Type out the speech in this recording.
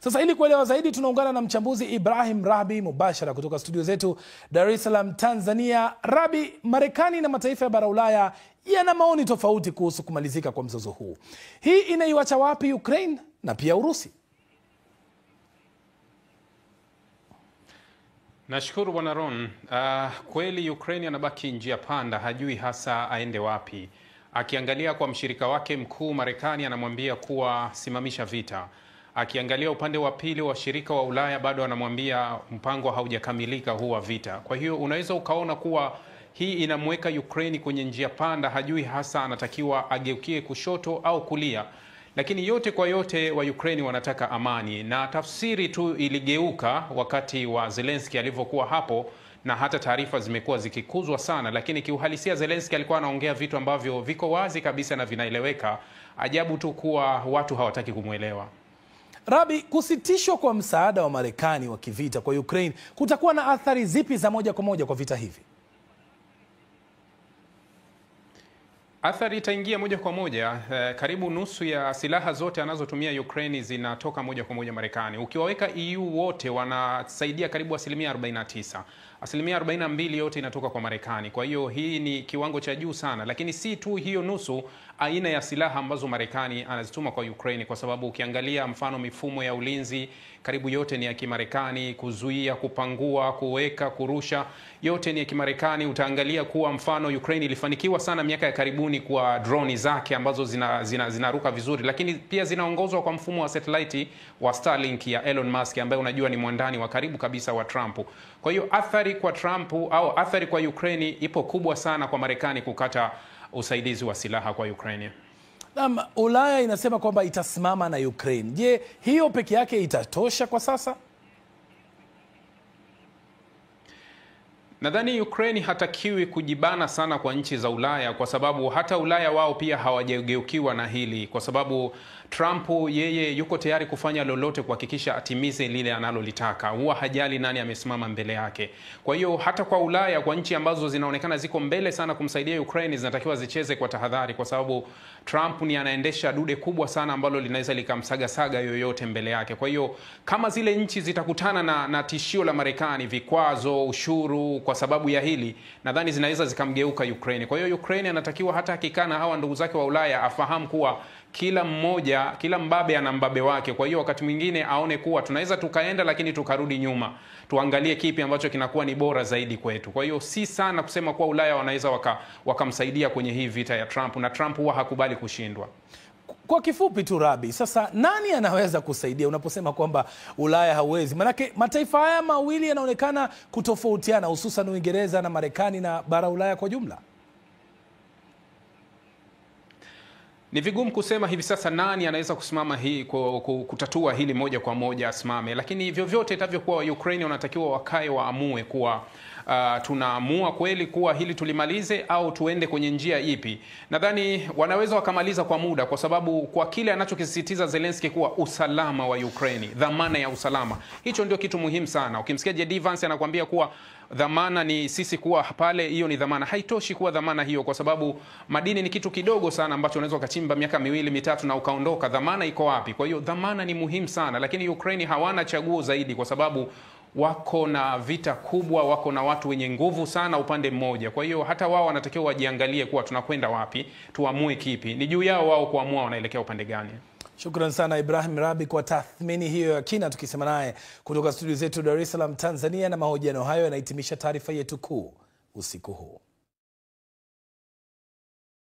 Sasa ili kuelewa zaidi tunaungana na mchambuzi Ibrahim Rahbi mubashara kutoka studio zetu Dar es Salaam, Tanzania. Rahbi, Marekani na mataifa ya bara Ulaya yana maoni tofauti kuhusu kumalizika kwa mzozo huu. Hii inaiwacha wapi Ukraine na pia Urusi? Nashukuru Bwana Ron. Kweli Ukraine anabaki njia panda, hajui hasa aende wapi. Akiangalia kwa mshirika wake mkuu Marekani anamwambia kuwa simamisha vita. Akiangalia upande wa pili wa shirika wa Ulaya bado anamwambia mpango haujakamilika huu wa vita. Kwa hiyo unaweza ukaona kuwa hii inamweka Ukraine kwenye njia panda, hajui hasa anatakiwa ageukie kushoto au kulia. Lakini yote kwa yote wa Ukraine wanataka amani, na tafsiri tu iligeuka wakati wa Zelensky alivyokuwa hapo, na hata taarifa zimekuwa zikikuzwa sana, lakini kiuhalisia Zelensky alikuwa anaongea vitu ambavyo viko wazi kabisa na vinaeleweka. Ajabu tu kuwa watu hawataki kumuelewa. Rahbi, kusitishwa kwa msaada wa Marekani wa kivita kwa Ukraine kutakuwa na athari zipi za moja kwa moja kwa vita hivi? Athari itaingia moja kwa moja. Karibu nusu ya silaha zote anazotumia Ukraine zinatoka moja kwa moja Marekani. Ukiwaweka EU wote wanasaidia karibu asilimia 49. Asilimia 42 yote inatoka kwa Marekani. Kwa hiyo hii ni kiwango cha juu sana. Lakini si tu hiyo nusu, aina ya silaha ambazo Marekani anazituma kwa Ukraine, kwa sababu ukiangalia mfano mifumo ya ulinzi karibu yote ni ya Kimarekani, kuzuia, kupangua, kuweka, kurusha, yote ni ya Kimarekani. Utaangalia kuwa mfano Ukraine ilifanikiwa sana miaka ya karibuni kwa droni zake ambazo zinaruka vizuri, lakini pia zinaongozwa kwa mfumo wa satellite wa Starlink ya Elon Musk ambaye unajua ni mwandani wa karibu kabisa wa Trump. Kwa hiyo athari kwa Trump au athari kwa Ukraine ipo kubwa sana kwa Marekani kukata usaidizi wa silaha kwa Ukraine. Ulaya inasema kwamba itasimama na Ukraine. Je, hiyo peke yake itatosha kwa sasa? Nadhani Ukraine hatakiwi kujibana sana kwa nchi za Ulaya, kwa sababu hata Ulaya wao pia hawajageukiwa na hili, kwa sababu Trump yeye yuko tayari kufanya lolote kuhakikisha atimize lile analolitaka. Huwa hajali nani amesimama mbele yake. Kwa hiyo hata kwa Ulaya, kwa nchi ambazo zinaonekana ziko mbele sana kumsaidia Ukraine, zinatakiwa zicheze kwa tahadhari, kwa sababu Trump ni anaendesha dude kubwa sana ambalo linaweza likamsagasaga yoyote mbele yake. Kwa hiyo kama zile nchi zitakutana na tishio la Marekani, vikwazo, ushuru kwa sababu ya hili, nadhani zinaweza zikamgeuka Ukraine. Kwa hiyo Ukraine anatakiwa hata akikana hawa ndugu zake wa Ulaya afahamu kuwa kila mbabe ana mbabe wake. Kwa hiyo wakati mwingine aone kuwa tunaweza tukaenda lakini tukarudi nyuma. Tuangalie kipi ambacho kinakuwa ni bora zaidi kwetu. Kwa hiyo si sana kusema kuwa Ulaya wanaweza wakamsaidia kwenye hii vita ya Trump, na Trump huwa hakubali kushindwa. Kwa kifupi tu Rahbi, sasa nani anaweza kusaidia unaposema kwamba Ulaya hauwezi? Manake mataifa haya mawili yanaonekana kutofautiana, hususan Uingereza na Marekani na bara Ulaya kwa jumla. Ni vigumu kusema hivi sasa nani anaweza kusimama kutatua hili moja kwa moja asimame, lakini vyovyote itavyokuwa Ukraine wanatakiwa wakae waamue kuwa tunaamua kweli kuwa hili tulimalize au tuende kwenye njia ipi. Nadhani wanaweza wakamaliza kwa muda, kwa sababu kwa kile anachokisisitiza Zelensky kuwa usalama wa Ukraine, dhamana ya usalama, hicho ndio kitu muhimu sana. Ukimsikia JD Vance anakuambia kuwa dhamana ni sisi kuwa pale, hiyo ni dhamana. Haitoshi kuwa dhamana hiyo, kwa sababu madini ni kitu kidogo sana ambacho unaweza ukachimba miaka 2-3 na ukaondoka. Dhamana iko wapi? Kwa hiyo dhamana ni muhimu sana, lakini Ukraine hawana chaguo zaidi, kwa sababu wako na vita kubwa, wako na watu wenye nguvu sana upande mmoja. Kwa hiyo hata wao wanatakiwa wajiangalie kuwa tunakwenda wapi, tuamue kipi. Ni juu yao wao kuamua wanaelekea upande gani. Shukran sana Ibrahim Rahbi kwa tathmini hiyo ya kina, tukisema naye kutoka studio zetu Dar es Salaam, Tanzania, na mahojiano hayo yanahitimisha taarifa yetu kuu usiku huu.